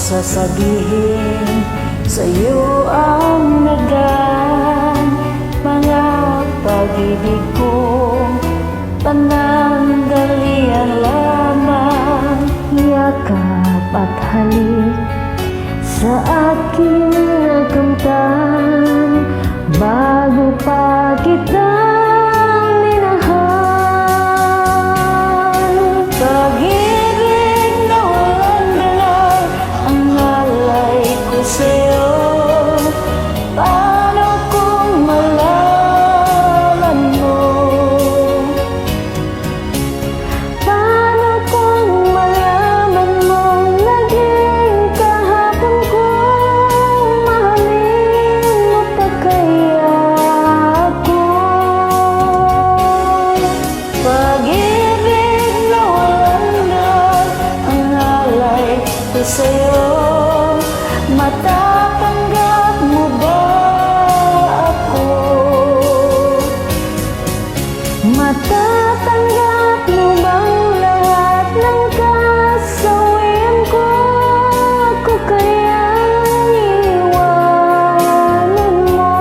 sasabihin sa'yo ang nagdaan. Mga pag-ibig kong panandalian lamang. Yakap at halik sa aking nakamtan, bago pa kita minahal. Pag-ibig na walang dalag ang alay ko sa'yo. Paano kung malaman mo? Paano kung malaman mo? Naging kahapon kong mahalin mo pa kaya ako? Pag-ibig na walang dalag ang alay ko sa'yo. Matatanggap mo ba ako? Matatanggap mo bang lahat ng kasawian ko? Ako kayang iwanan mo?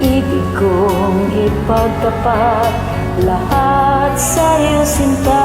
Ibig kong ipagtapat lahat sa'yo, sinta.